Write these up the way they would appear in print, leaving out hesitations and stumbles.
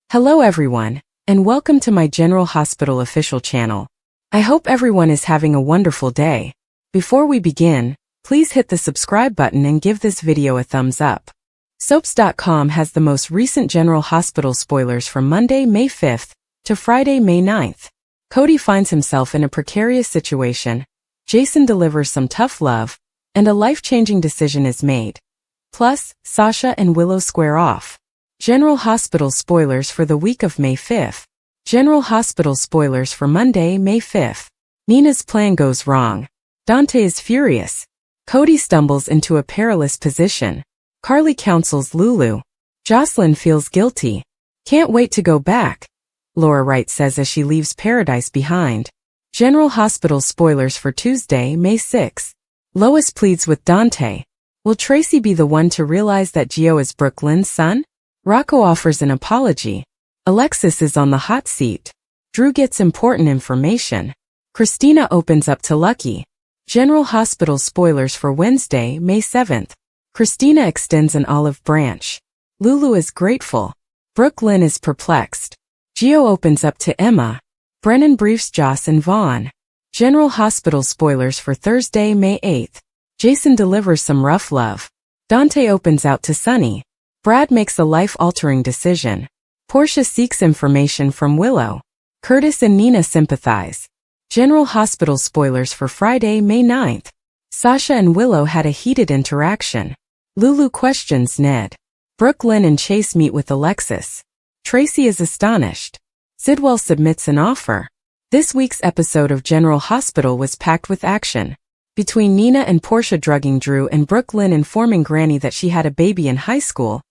Hello everyone, and welcome to my General Hospital official channel. I hope everyone is having a wonderful day. Before we begin, please hit the subscribe button and give this video a thumbs up. Soaps.com has the most recent General Hospital spoilers from Monday, May 5th to Friday, May 9th. Cody finds himself in a precarious situation, Jason delivers some tough love, and a life-changing decision is made. Plus, Sasha and Willow square off. General Hospital spoilers for the week of May 5th. General Hospital spoilers for Monday, May 5th. Nina's plan goes wrong. Dante is furious. Cody stumbles into a perilous position. Carly counsels Lulu. Jocelyn feels guilty. Can't wait to go back, Laura Wright says as she leaves paradise behind. General Hospital spoilers for Tuesday, May 6th. Lois pleads with Dante. Will Tracy be the one to realize that Gio is Brooke Lynn's son? Rocco offers an apology. Alexis is on the hot seat. Drew gets important information. Christina opens up to Lucky. General Hospital spoilers for Wednesday, May 7th. Christina extends an olive branch. Lulu is grateful. Brooke Lynn is perplexed. Gio opens up to Emma. Brennan briefs Joss and Vaughn. General Hospital spoilers for Thursday, May 8th. Jason delivers some rough love. Dante opens out to Sunny. Brad makes a life-altering decision. Portia seeks information from Willow. Curtis and Nina sympathize. General Hospital spoilers for Friday, May 9th. Sasha and Willow had a heated interaction. Lulu questions Ned. Brooke Lynn and Chase meet with Alexis. Tracy is astonished. Sidwell submits an offer. This week's episode of General Hospital was packed with action. Between Nina and Portia drugging Drew and Brooke Lynn informing Granny that she had a baby in high school,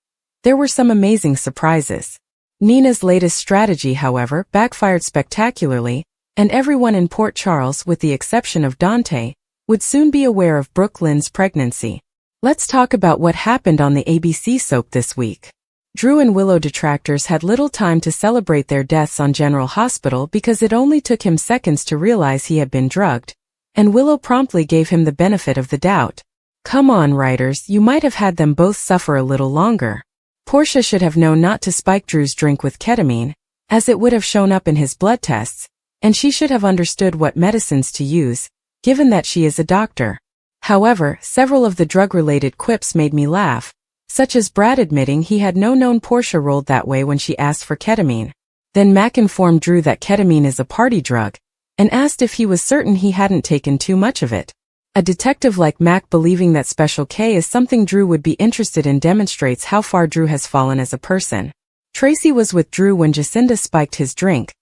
there were some amazing surprises. Nina's latest strategy, however, backfired spectacularly, and everyone in Port Charles, with the exception of Dante, would soon be aware of Brooke Lynn's pregnancy. Let's talk about what happened on the ABC soap this week. Drew and Willow detractors had little time to celebrate their deaths on General Hospital because it only took him seconds to realize he had been drugged, and Willow promptly gave him the benefit of the doubt. Come on, writers, you might have had them both suffer a little longer. Portia should have known not to spike Drew's drink with ketamine, as it would have shown up in his blood tests, and she should have understood what medicines to use, given that she is a doctor. However, several of the drug-related quips made me laugh, such as Brad admitting he had known Portia rolled that way when she asked for ketamine. Then Mac informed Drew that ketamine is a party drug, and asked if he was certain he hadn't taken too much of it. A detective like Mac believing that Special K is something Drew would be interested in demonstrates how far Drew has fallen as a person. Tracy was with Drew when Jacinda spiked his drink.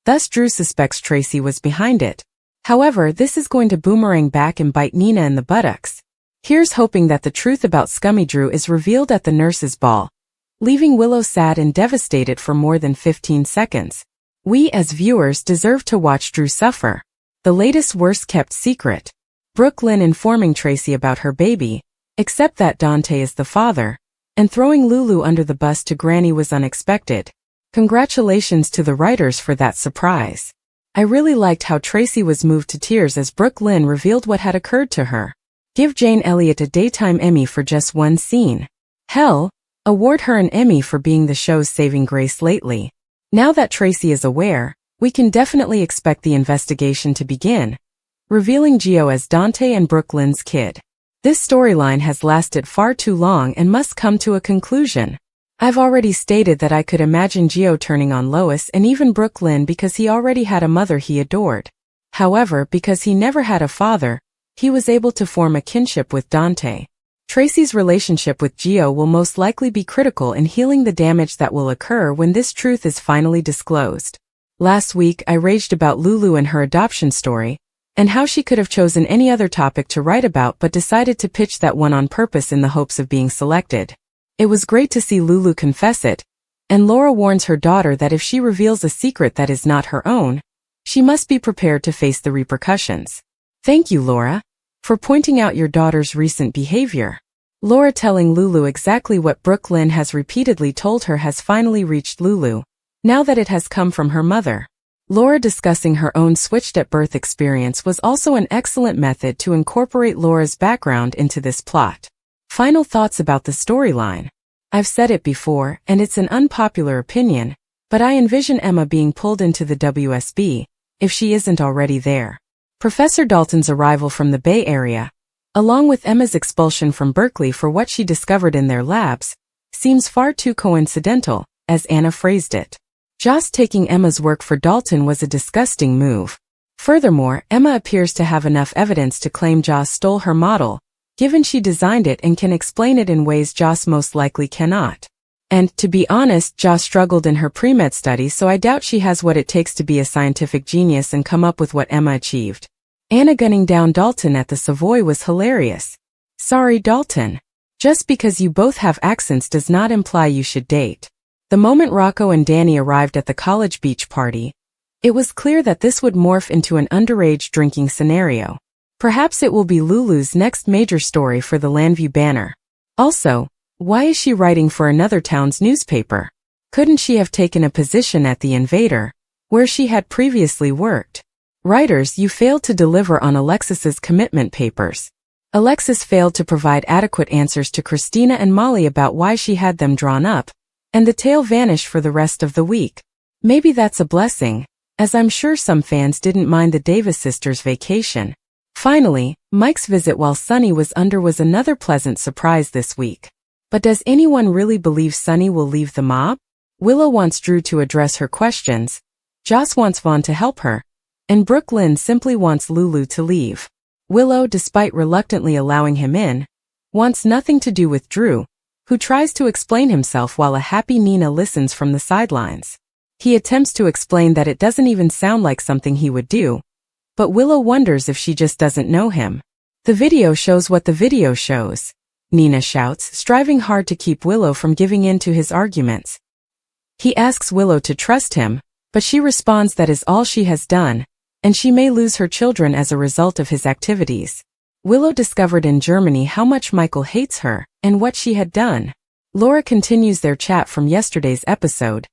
Thus Drew suspects Tracy was behind it. However, this is going to boomerang back and bite Nina in the buttocks. Here's hoping that the truth about Scummy Drew is revealed at the nurses' ball, leaving Willow sad and devastated for more than 15 seconds. We as viewers deserve to watch Drew suffer. The latest worst-kept secret. Brooke Lynn informing Tracy about her baby, except that Dante is the father, and throwing Lulu under the bus to Granny was unexpected. Congratulations to the writers for that surprise. I really liked how Tracy was moved to tears as Brooke Lynn revealed what had occurred to her. Give Jane Elliott a Daytime Emmy for just one scene. Hell, award her an Emmy for being the show's saving grace lately. Now that Tracy is aware, we can definitely expect the investigation to begin, revealing Gio as Dante and Brooke Lynn's kid. This storyline has lasted far too long and must come to a conclusion. I've already stated that I could imagine Gio turning on Lois and even Brooke Lynn because he already had a mother he adored. However, because he never had a father, he was able to form a kinship with Dante. Tracy's relationship with Gio will most likely be critical in healing the damage that will occur when this truth is finally disclosed. Last week I raged about Lulu and her adoption story, and how she could have chosen any other topic to write about but decided to pitch that one on purpose in the hopes of being selected. It was great to see Lulu confess it, and Laura warns her daughter that if she reveals a secret that is not her own, she must be prepared to face the repercussions. Thank you, Laura, for pointing out your daughter's recent behavior. Laura telling Lulu exactly what Brooke Lynn has repeatedly told her has finally reached Lulu, now that it has come from her mother. Laura discussing her own switched-at-birth experience was also an excellent method to incorporate Laura's background into this plot. Final thoughts about the storyline. I've said it before, and it's an unpopular opinion, but I envision Emma being pulled into the WSB, if she isn't already there. Professor Dalton's arrival from the Bay Area, along with Emma's expulsion from Berkeley for what she discovered in their labs, seems far too coincidental, as Anna phrased it. Joss taking Emma's work for Dalton was a disgusting move. Furthermore, Emma appears to have enough evidence to claim Joss stole her model, given she designed it and can explain it in ways Joss most likely cannot. And, to be honest, Joss struggled in her pre-med studies, so I doubt she has what it takes to be a scientific genius and come up with what Emma achieved. Anna gunning down Dalton at the Savoy was hilarious. Sorry, Dalton. Just because you both have accents does not imply you should date. The moment Rocco and Danny arrived at the college beach party, it was clear that this would morph into an underage drinking scenario. Perhaps it will be Lulu's next major story for the Landview Banner. Also, why is she writing for another town's newspaper? Couldn't she have taken a position at the Invader, where she had previously worked? Writers, you failed to deliver on Alexis's commitment papers. Alexis failed to provide adequate answers to Christina and Molly about why she had them drawn up, and the tale vanished for the rest of the week. Maybe that's a blessing, as I'm sure some fans didn't mind the Davis sisters' vacation. Finally, Mike's visit while Sunny was under was another pleasant surprise this week. But does anyone really believe Sunny will leave the mob? Willow wants Drew to address her questions, Joss wants Vaughn to help her, and Brooke Lynn simply wants Lulu to leave. Willow, despite reluctantly allowing him in, wants nothing to do with Drew, who tries to explain himself while a happy Nina listens from the sidelines. He attempts to explain that it doesn't even sound like something he would do, but Willow wonders if she just doesn't know him. The video shows what the video shows, Nina shouts, striving hard to keep Willow from giving in to his arguments. He asks Willow to trust him, but she responds that is all she has done, and she may lose her children as a result of his activities. Willow discovered in Germany how much Michael hates her, and what she had done. Laura continues their chat from yesterday's episode,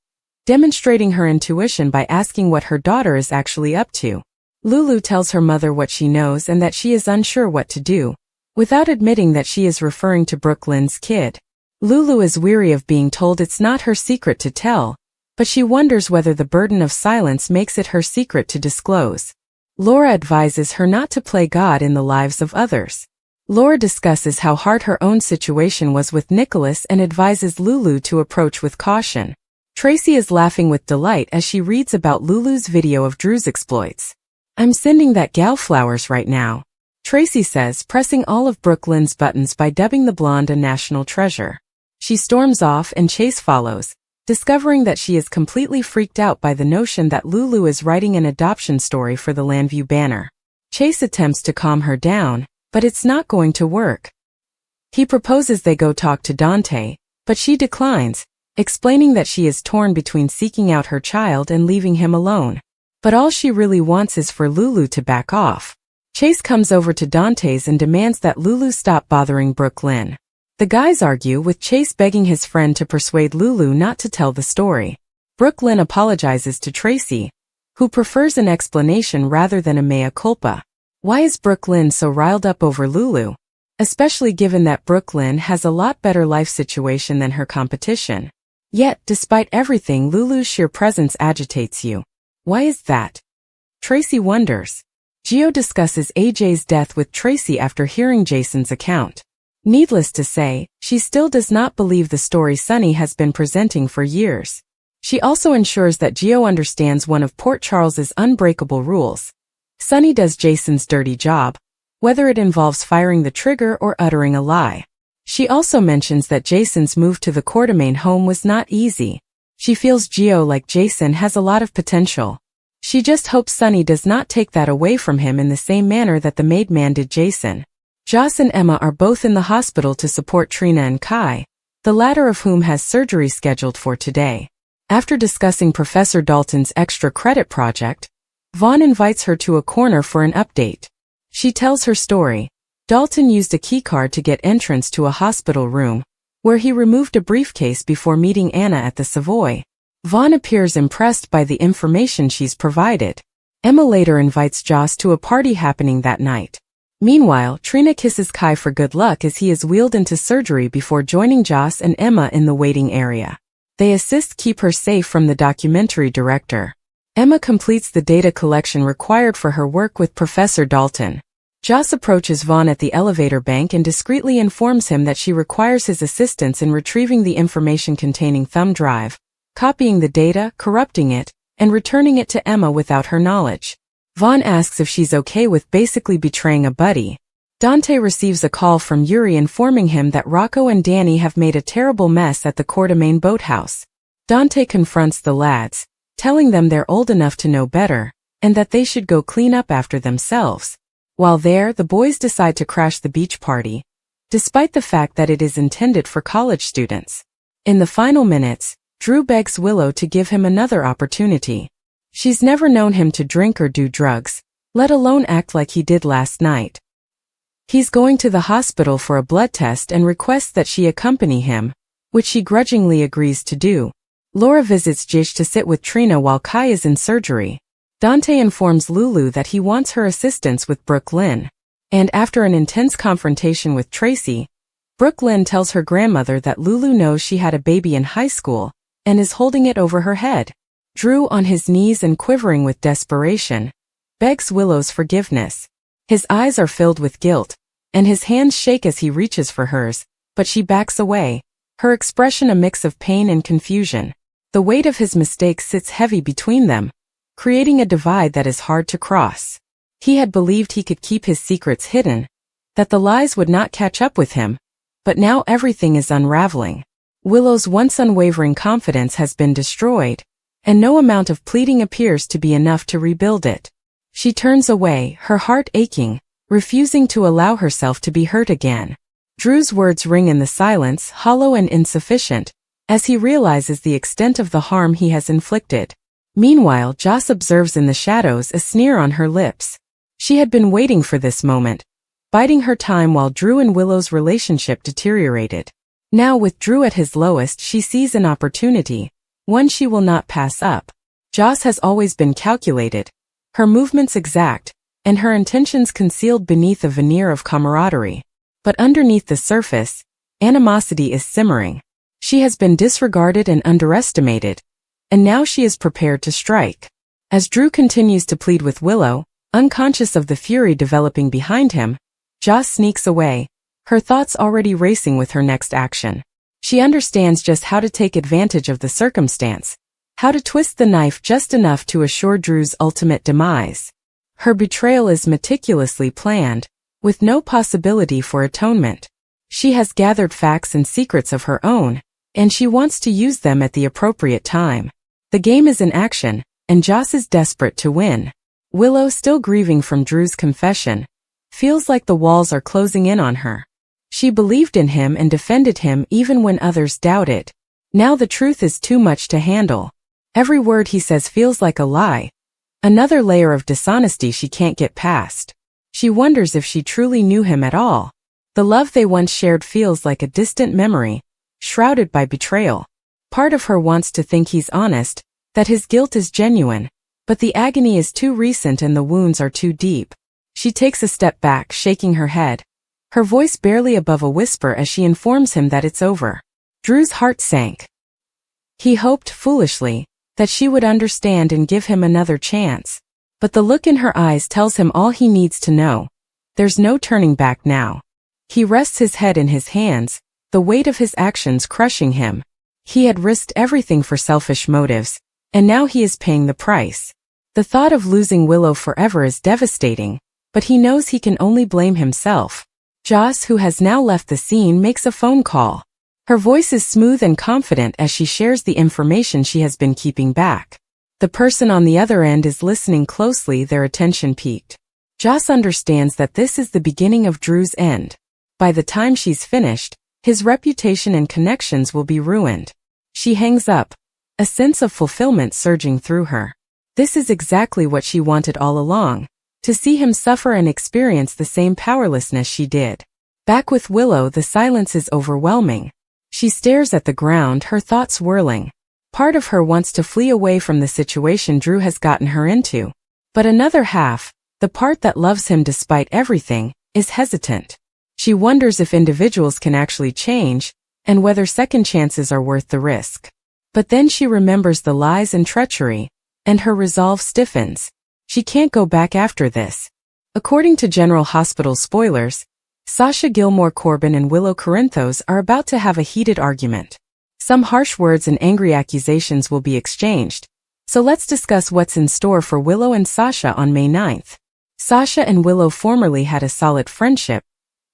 demonstrating her intuition by asking what her daughter is actually up to. Lulu tells her mother what she knows and that she is unsure what to do, without admitting that she is referring to Brooke Lynn's kid. Lulu is weary of being told it's not her secret to tell, but she wonders whether the burden of silence makes it her secret to disclose. Laura advises her not to play God in the lives of others. Laura discusses how hard her own situation was with Nicholas and advises Lulu to approach with caution. Tracy is laughing with delight as she reads about Lulu's video of Drew's exploits. I'm sending that gal flowers right now, Tracy says, pressing all of Brooke Lynn's buttons by dubbing the blonde a national treasure. She storms off and Chase follows, discovering that she is completely freaked out by the notion that Lulu is writing an adoption story for the Landview Banner. Chase attempts to calm her down, but it's not going to work. He proposes they go talk to Dante, but she declines, explaining that she is torn between seeking out her child and leaving him alone. But all she really wants is for Lulu to back off. Chase comes over to Dante's and demands that Lulu stop bothering Brooke Lynn. The guys argue, with Chase begging his friend to persuade Lulu not to tell the story. Brooke Lynn apologizes to Tracy, who prefers an explanation rather than a mea culpa. Why is Brooke Lynn so riled up over Lulu? Especially given that Brooke Lynn has a lot better life situation than her competition. Yet, despite everything, Lulu's sheer presence agitates you. Why is that? Tracy wonders. Gio discusses AJ's death with Tracy after hearing Jason's account. Needless to say, she still does not believe the story Sunny has been presenting for years. She also ensures that Gio understands one of Port Charles's unbreakable rules. Sunny does Jason's dirty job, whether it involves firing the trigger or uttering a lie. She also mentions that Jason's move to the Quartermain home was not easy. She feels Gio, like Jason, has a lot of potential. She just hopes Sunny does not take that away from him in the same manner that the maid man did Jason. Joss and Emma are both in the hospital to support Trina and Kai, the latter of whom has surgery scheduled for today. After discussing Professor Dalton's extra credit project, Vaughn invites her to a corner for an update. She tells her story. Dalton used a keycard to get entrance to a hospital room, where he removed a briefcase before meeting Anna at the Savoy. Vaughn appears impressed by the information she's provided. Emma later invites Joss to a party happening that night. Meanwhile, Trina kisses Kai for good luck as he is wheeled into surgery before joining Joss and Emma in the waiting area. They assist keep her safe from the documentary director. Emma completes the data collection required for her work with Professor Dalton. Joss approaches Vaughn at the elevator bank and discreetly informs him that she requires his assistance in retrieving the information containing thumb drive, copying the data, corrupting it, and returning it to Emma without her knowledge. Vaughn asks if she's okay with basically betraying a buddy. Dante receives a call from Yuri informing him that Rocco and Danny have made a terrible mess at the Coeur boathouse. Dante confronts the lads, telling them they're old enough to know better, and that they should go clean up after themselves. While there, the boys decide to crash the beach party, despite the fact that it is intended for college students. In the final minutes, Drew begs Willow to give him another opportunity. She's never known him to drink or do drugs, let alone act like he did last night. He's going to the hospital for a blood test and requests that she accompany him, which she grudgingly agrees to do. Laura visits Jish to sit with Trina while Kai is in surgery. Dante informs Lulu that he wants her assistance with Brooke Lynn. And after an intense confrontation with Tracy, Brooke Lynn tells her grandmother that Lulu knows she had a baby in high school and is holding it over her head. Drew, on his knees and quivering with desperation, begs Willow's forgiveness. His eyes are filled with guilt, and his hands shake as he reaches for hers, but she backs away, her expression a mix of pain and confusion. The weight of his mistakes sits heavy between them, creating a divide that is hard to cross. He had believed he could keep his secrets hidden, that the lies would not catch up with him, but now everything is unraveling. Willow's once unwavering confidence has been destroyed, and no amount of pleading appears to be enough to rebuild it. She turns away, her heart aching, refusing to allow herself to be hurt again. Drew's words ring in the silence, hollow and insufficient, as he realizes the extent of the harm he has inflicted. Meanwhile, Joss observes in the shadows a sneer on her lips. She had been waiting for this moment, biding her time while Drew and Willow's relationship deteriorated. Now, with Drew at his lowest, she sees an opportunity, one she will not pass up. Joss has always been calculated, her movements exact, and her intentions concealed beneath a veneer of camaraderie. But underneath the surface, animosity is simmering. She has been disregarded and underestimated, and now she is prepared to strike. As Drew continues to plead with Willow, unconscious of the fury developing behind him, Joss sneaks away, her thoughts already racing with her next action. She understands just how to take advantage of the circumstance, how to twist the knife just enough to assure Drew's ultimate demise. Her betrayal is meticulously planned, with no possibility for atonement. She has gathered facts and secrets of her own, and she wants to use them at the appropriate time. The game is in action, and Joss is desperate to win. Willow, still grieving from Drew's confession, feels like the walls are closing in on her. She believed in him and defended him even when others doubted. Now the truth is too much to handle. Every word he says feels like a lie, another layer of dishonesty she can't get past. She wonders if she truly knew him at all. The love they once shared feels like a distant memory, shrouded by betrayal. Part of her wants to think he's honest, that his guilt is genuine, but the agony is too recent and the wounds are too deep. She takes a step back, shaking her head, her voice barely above a whisper as she informs him that it's over. Drew's heart sank. He hoped, foolishly, that she would understand and give him another chance. But the look in her eyes tells him all he needs to know. There's no turning back now. He rests his head in his hands, the weight of his actions crushing him. He had risked everything for selfish motives, and now he is paying the price. The thought of losing Willow forever is devastating, but he knows he can only blame himself. Joss, who has now left the scene, makes a phone call. Her voice is smooth and confident as she shares the information she has been keeping back. The person on the other end is listening closely, their attention peaked. Joss understands that this is the beginning of Drew's end. By the time she's finished, his reputation and connections will be ruined. She hangs up, a sense of fulfillment surging through her. This is exactly what she wanted all along, to see him suffer and experience the same powerlessness she did. Back with Willow, the silence is overwhelming. She stares at the ground, her thoughts whirling. Part of her wants to flee away from the situation Drew has gotten her into. But another half, the part that loves him despite everything, is hesitant. She wonders if individuals can actually change, and whether second chances are worth the risk. But then she remembers the lies and treachery, and her resolve stiffens. She can't go back after this. According to General Hospital spoilers, Sasha Gilmore Corbin and Willow Corinthos are about to have a heated argument. Some harsh words and angry accusations will be exchanged. So let's discuss what's in store for Willow and Sasha on May 9th. Sasha and Willow formerly had a solid friendship,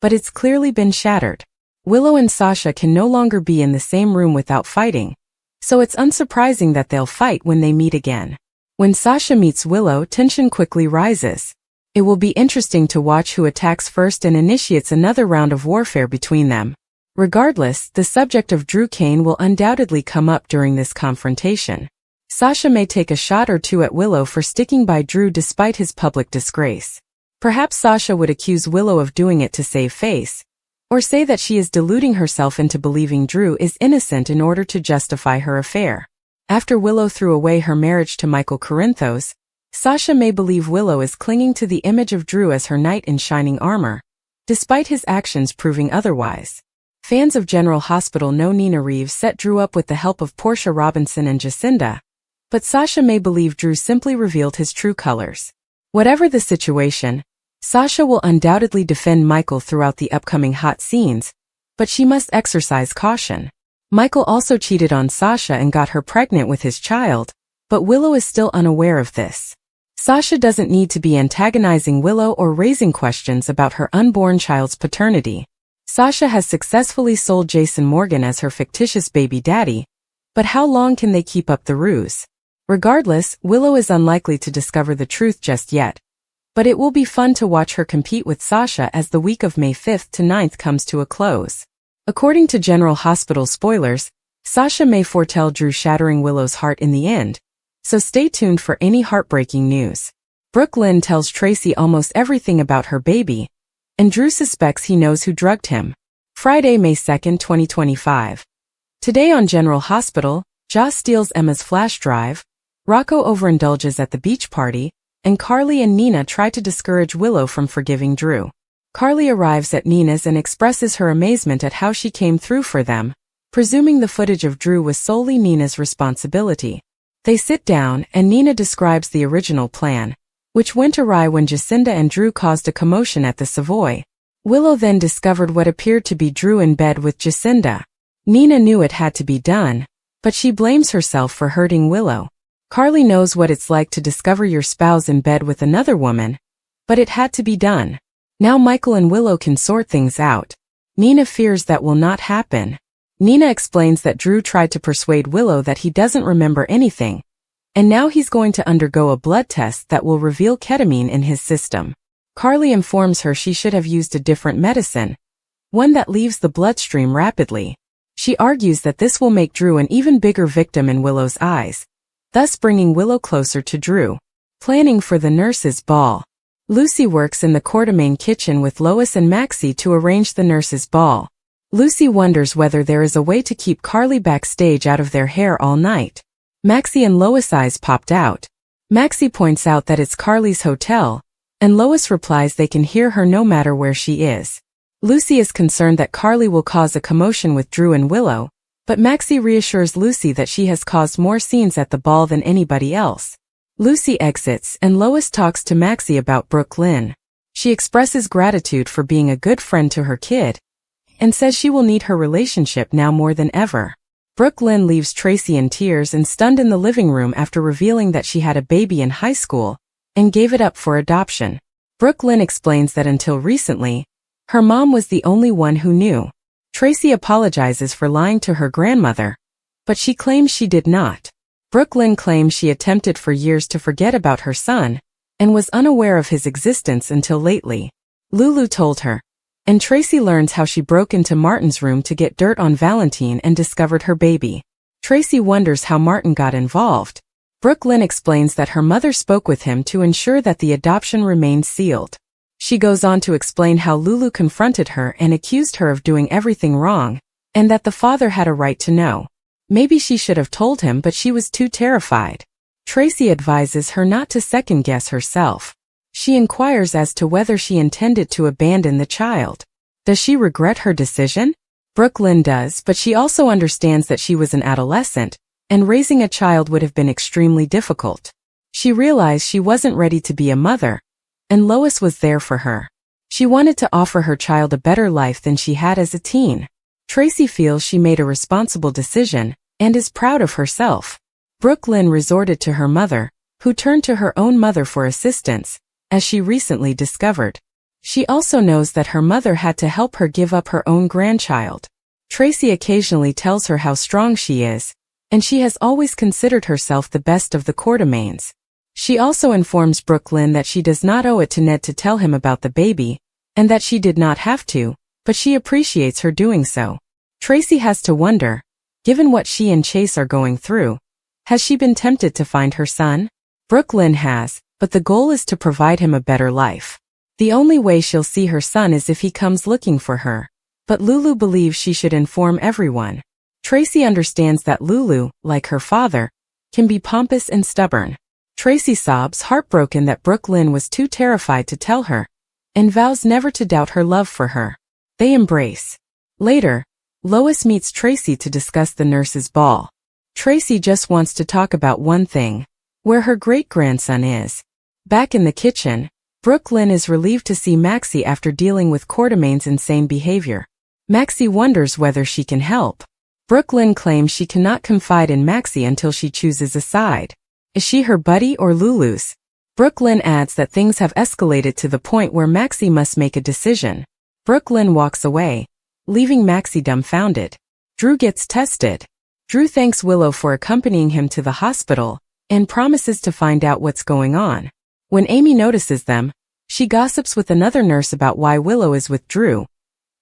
but it's clearly been shattered. Willow and Sasha can no longer be in the same room without fighting, so it's unsurprising that they'll fight when they meet again. When Sasha meets Willow, tension quickly rises. It will be interesting to watch who attacks first and initiates another round of warfare between them. Regardless, the subject of Drew Kane will undoubtedly come up during this confrontation. Sasha may take a shot or two at Willow for sticking by Drew despite his public disgrace. Perhaps Sasha would accuse Willow of doing it to save face, or say that she is deluding herself into believing Drew is innocent in order to justify her affair. After Willow threw away her marriage to Michael Corinthos, Sasha may believe Willow is clinging to the image of Drew as her knight in shining armor, despite his actions proving otherwise. Fans of General Hospital know Nina Reeves set Drew up with the help of Portia Robinson and Jacinda, but Sasha may believe Drew simply revealed his true colors. Whatever the situation, Sasha will undoubtedly defend Michael throughout the upcoming hot scenes, but she must exercise caution. Michael also cheated on Sasha and got her pregnant with his child, but Willow is still unaware of this. Sasha doesn't need to be antagonizing Willow or raising questions about her unborn child's paternity. Sasha has successfully sold Jason Morgan as her fictitious baby daddy, but how long can they keep up the ruse? Regardless, Willow is unlikely to discover the truth just yet, but it will be fun to watch her compete with Sasha as the week of May 5th to 9th comes to a close. According to General Hospital spoilers, Sasha may foretell Drew shattering Willow's heart in the end, so stay tuned for any heartbreaking news. Brooke Lynn tells Tracy almost everything about her baby, and Drew suspects he knows who drugged him. Friday, May 2nd, 2025. Today on General Hospital, Joss steals Emma's flash drive, Rocco overindulges at the beach party, and Carly and Nina try to discourage Willow from forgiving Drew. Carly arrives at Nina's and expresses her amazement at how she came through for them, presuming the footage of Drew was solely Nina's responsibility. They sit down, and Nina describes the original plan, which went awry when Jacinda and Drew caused a commotion at the Savoy. Willow then discovered what appeared to be Drew in bed with Jacinda. Nina knew it had to be done, but she blames herself for hurting Willow. Carly knows what it's like to discover your spouse in bed with another woman, but it had to be done. Now Michael and Willow can sort things out. Nina fears that will not happen. Nina explains that Drew tried to persuade Willow that he doesn't remember anything, and now he's going to undergo a blood test that will reveal ketamine in his system. Carly informs her she should have used a different medicine, one that leaves the bloodstream rapidly. She argues that this will make Drew an even bigger victim in Willow's eyes, thus bringing Willow closer to Drew. Planning for the nurses' ball. Lucy works in the Quartermain kitchen with Lois and Maxie to arrange the nurses' ball. Lucy wonders whether there is a way to keep Carly backstage out of their hair all night. Maxie and Lois' eyes popped out. Maxie points out that it's Carly's hotel, and Lois replies they can hear her no matter where she is. Lucy is concerned that Carly will cause a commotion with Drew and Willow, but Maxie reassures Lucy that she has caused more scenes at the ball than anybody else. Lucy exits, and Lois talks to Maxie about Brooke Lynn. She expresses gratitude for being a good friend to her kid, and says she will need her relationship now more than ever. Brooke Lynn leaves Tracy in tears and stunned in the living room after revealing that she had a baby in high school, and gave it up for adoption. Brooke Lynn explains that until recently, her mom was the only one who knew. Tracy apologizes for lying to her grandmother, but she claims she did not. Brooke Lynn claims she attempted for years to forget about her son, and was unaware of his existence until lately. Lulu told her, and Tracy learns how she broke into Martin's room to get dirt on Valentine and discovered her baby. Tracy wonders how Martin got involved. Brooke Lynn explains that her mother spoke with him to ensure that the adoption remained sealed. She goes on to explain how Lulu confronted her and accused her of doing everything wrong, and that the father had a right to know. Maybe she should have told him, but she was too terrified. Tracy advises her not to second-guess herself. She inquires as to whether she intended to abandon the child. Does she regret her decision? Brooke Lynn does, but she also understands that she was an adolescent, and raising a child would have been extremely difficult. She realized she wasn't ready to be a mother, and Lois was there for her. She wanted to offer her child a better life than she had as a teen. Tracy feels she made a responsible decision, and is proud of herself. Brooke Lynn resorted to her mother, who turned to her own mother for assistance, as she recently discovered. She also knows that her mother had to help her give up her own grandchild. Tracy occasionally tells her how strong she is, and she has always considered herself the best of the Quartermaines. She also informs Brooke Lynn that she does not owe it to Ned to tell him about the baby, and that she did not have to, but she appreciates her doing so. Tracy has to wonder, given what she and Chase are going through, has she been tempted to find her son? Brooke Lynn has, but the goal is to provide him a better life. The only way she'll see her son is if he comes looking for her, but Lulu believes she should inform everyone. Tracy understands that Lulu, like her father, can be pompous and stubborn. Tracy sobs heartbroken that Brooke Lynn was too terrified to tell her, and vows never to doubt her love for her. They embrace. Later, Lois meets Tracy to discuss the nurse's ball. Tracy just wants to talk about one thing, where her great-grandson is. Back in the kitchen, Brooke Lynn is relieved to see Maxie after dealing with Quartermaine's insane behavior. Maxie wonders whether she can help. Brooke Lynn claims she cannot confide in Maxie until she chooses a side. Is she her buddy or Lulu's? Brooke Lynn adds that things have escalated to the point where Maxie must make a decision. Brooke Lynn walks away, leaving Maxie dumbfounded. Drew gets tested. Drew thanks Willow for accompanying him to the hospital, and promises to find out what's going on. When Amy notices them, she gossips with another nurse about why Willow is with Drew,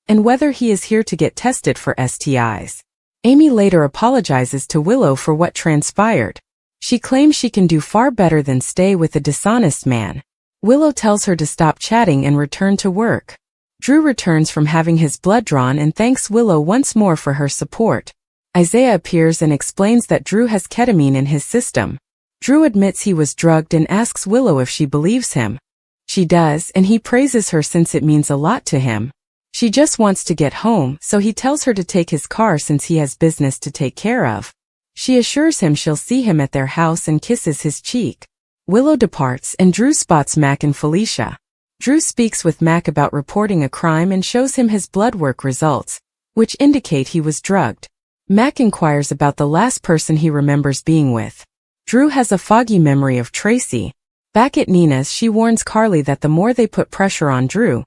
and whether he is here to get tested for STIs. Amy later apologizes to Willow for what transpired. She claims she can do far better than stay with a dishonest man. Willow tells her to stop chatting and return to work. Drew returns from having his blood drawn and thanks Willow once more for her support. Isaiah appears and explains that Drew has ketamine in his system. Drew admits he was drugged and asks Willow if she believes him. She does, and he praises her since it means a lot to him. She just wants to get home, so he tells her to take his car since he has business to take care of. She assures him she'll see him at their house and kisses his cheek. Willow departs and Drew spots Mac and Felicia. Drew speaks with Mac about reporting a crime and shows him his blood work results, which indicate he was drugged. Mac inquires about the last person he remembers being with. Drew has a foggy memory of Tracy. Back at Nina's, she warns Carly that the more they put pressure on Drew,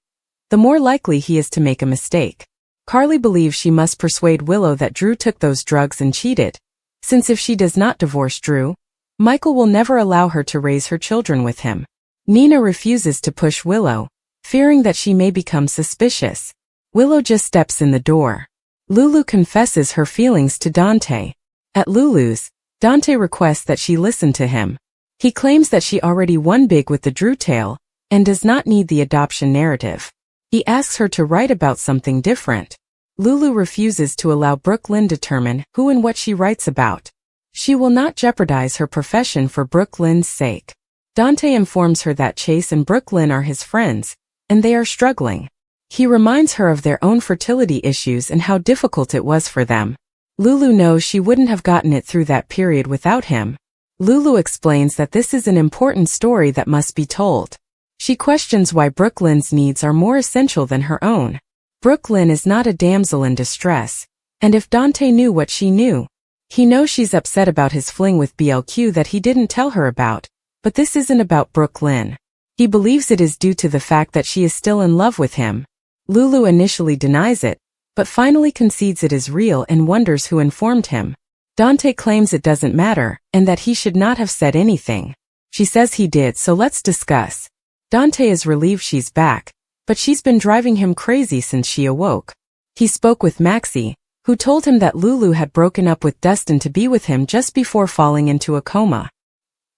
the more likely he is to make a mistake. Carly believes she must persuade Willow that Drew took those drugs and cheated, since if she does not divorce Drew, Michael will never allow her to raise her children with him. Nina refuses to push Willow, fearing that she may become suspicious. Willow just steps in the door. Lulu confesses her feelings to Dante. At Lulu's, Dante requests that she listen to him. He claims that she already won big with the Drew tale, and does not need the adoption narrative. He asks her to write about something different. Lulu refuses to allow Brooke Lynn determine who and what she writes about. She will not jeopardize her profession for Brooke Lynn's sake. Dante informs her that Chase and Brooke Lynn are his friends, and they are struggling. He reminds her of their own fertility issues and how difficult it was for them. Lulu knows she wouldn't have gotten it through that period without him. Lulu explains that this is an important story that must be told. She questions why Brooke Lynn's needs are more essential than her own. Brooke Lynn is not a damsel in distress, and if Dante knew what she knew, he knows she's upset about his fling with BLQ that he didn't tell her about, but this isn't about Brooke Lynn. He believes it is due to the fact that she is still in love with him. Lulu initially denies it, but finally concedes it is real and wonders who informed him. Dante claims it doesn't matter, and that he should not have said anything. She says he did, so let's discuss. Dante is relieved she's back, but she's been driving him crazy since she awoke. He spoke with Maxie, who told him that Lulu had broken up with Dustin to be with him just before falling into a coma.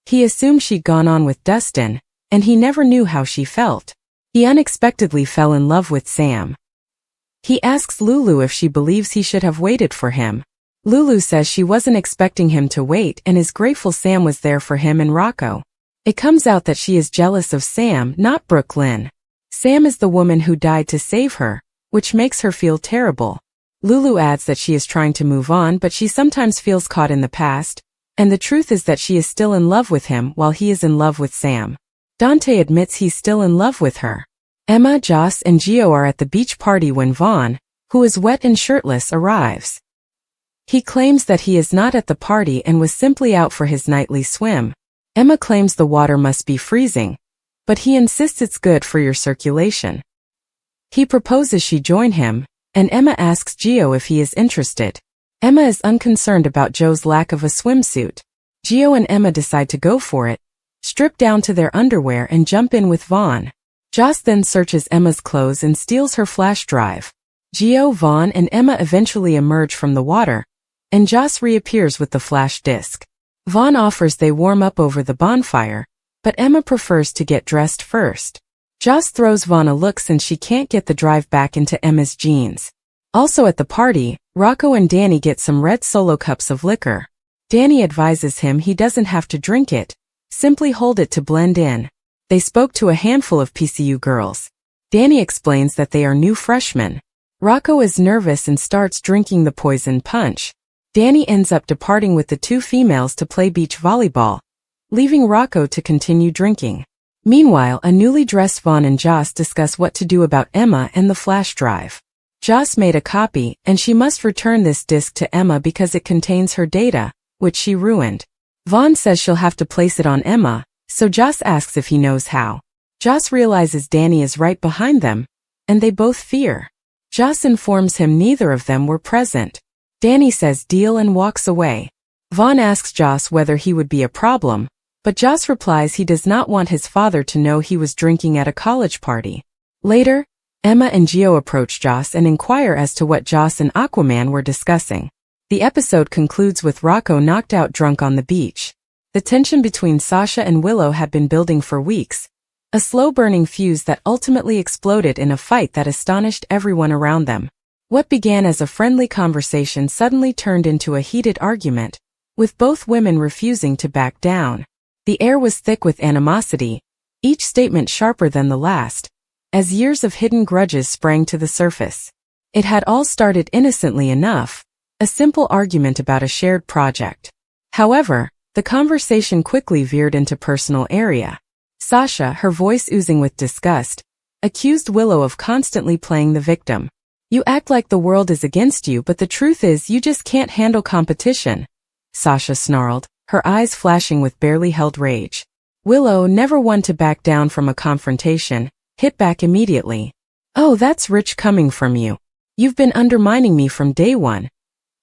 He assumed she'd gone on with Dustin, and he never knew how she felt. He unexpectedly fell in love with Sam. He asks Lulu if she believes he should have waited for him. Lulu says she wasn't expecting him to wait and is grateful Sam was there for him and Rocco. It comes out that she is jealous of Sam, not Brooke Lynn. Sam is the woman who died to save her, which makes her feel terrible. Lulu adds that she is trying to move on, but she sometimes feels caught in the past, and the truth is that she is still in love with him while he is in love with Sam. Dante admits he's still in love with her. Emma, Joss, and Gio are at the beach party when Vaughn, who is wet and shirtless, arrives. He claims that he is not at the party and was simply out for his nightly swim. Emma claims the water must be freezing, but he insists it's good for your circulation. He proposes she join him, and Emma asks Gio if he is interested. Emma is unconcerned about Joe's lack of a swimsuit. Gio and Emma decide to go for it, strip down to their underwear and jump in with Vaughn. Joss then searches Emma's clothes and steals her flash drive. Gio, Vaughn, and Emma eventually emerge from the water, and Joss reappears with the flash disc. Vaughn offers they warm up over the bonfire, but Emma prefers to get dressed first. Joss throws Vaughn a look since she can't get the drive back into Emma's jeans. Also at the party, Rocco and Danny get some red Solo cups of liquor. Danny advises him he doesn't have to drink it, simply hold it to blend in. They spoke to a handful of PCU girls. Danny explains that they are new freshmen. Rocco is nervous and starts drinking the poison punch. Danny ends up departing with the two females to play beach volleyball, leaving Rocco to continue drinking. Meanwhile, a newly dressed Vaughn and Joss discuss what to do about Emma and the flash drive. Joss made a copy, and she must return this disc to Emma because it contains her data, which she ruined. Vaughn says she'll have to place it on Emma, so Joss asks if he knows how. Joss realizes Danny is right behind them, and they both fear. Joss informs him neither of them were present. Danny says deal and walks away. Vaughn asks Joss whether he would be a problem, but Joss replies he does not want his father to know he was drinking at a college party. Later, Emma and Gio approach Joss and inquire as to what Joss and Aquaman were discussing. The episode concludes with Rocco knocked out drunk on the beach. The tension between Sasha and Willow had been building for weeks, a slow-burning fuse that ultimately exploded in a fight that astonished everyone around them. What began as a friendly conversation suddenly turned into a heated argument, with both women refusing to back down. The air was thick with animosity, each statement sharper than the last, as years of hidden grudges sprang to the surface. It had all started innocently enough, a simple argument about a shared project. However, the conversation quickly veered into personal area. Sasha, her voice oozing with disgust, accused Willow of constantly playing the victim. You act like the world is against you, but the truth is you just can't handle competition, Sasha snarled, her eyes flashing with barely held rage. Willow, never one to back down from a confrontation, hit back immediately. Oh, that's rich coming from you. You've been undermining me from day one,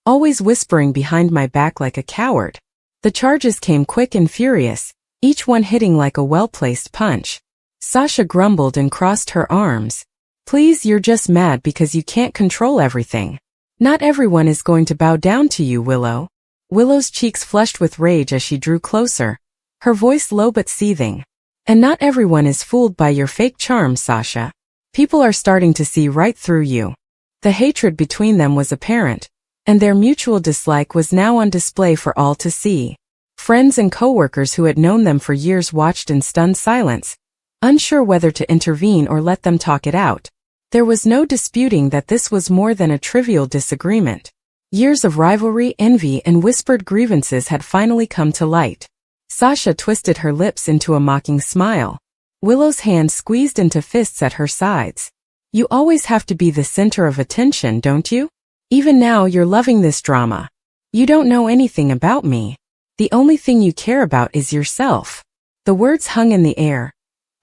always whispering behind my back like a coward. The charges came quick and furious, each one hitting like a well-placed punch. Sasha grumbled and crossed her arms. Please, you're just mad because you can't control everything. Not everyone is going to bow down to you, Willow. Willow's cheeks flushed with rage as she drew closer, her voice low but seething. And not everyone is fooled by your fake charm, Sasha. People are starting to see right through you. The hatred between them was apparent, and their mutual dislike was now on display for all to see. Friends and coworkers who had known them for years watched in stunned silence, unsure whether to intervene or let them talk it out. There was no disputing that this was more than a trivial disagreement. Years of rivalry, envy, and whispered grievances had finally come to light. Sasha twisted her lips into a mocking smile. Willow's hand squeezed into fists at her sides. You always have to be the center of attention, don't you? Even now you're loving this drama. You don't know anything about me. The only thing you care about is yourself. The words hung in the air,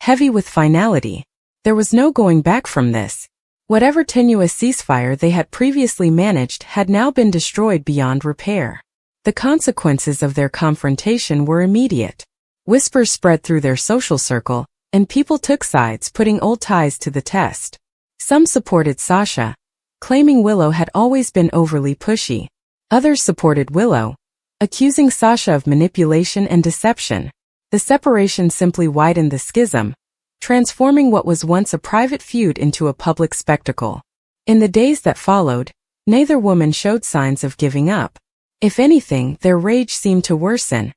heavy with finality. There was no going back from this. Whatever tenuous ceasefire they had previously managed had now been destroyed beyond repair. The consequences of their confrontation were immediate. Whispers spread through their social circle, and people took sides, putting old ties to the test. Some supported Sasha, claiming Willow had always been overly pushy. Others supported Willow, accusing Sasha of manipulation and deception. The separation simply widened the schism, transforming what was once a private feud into a public spectacle. In the days that followed, neither woman showed signs of giving up. If anything, their rage seemed to worsen.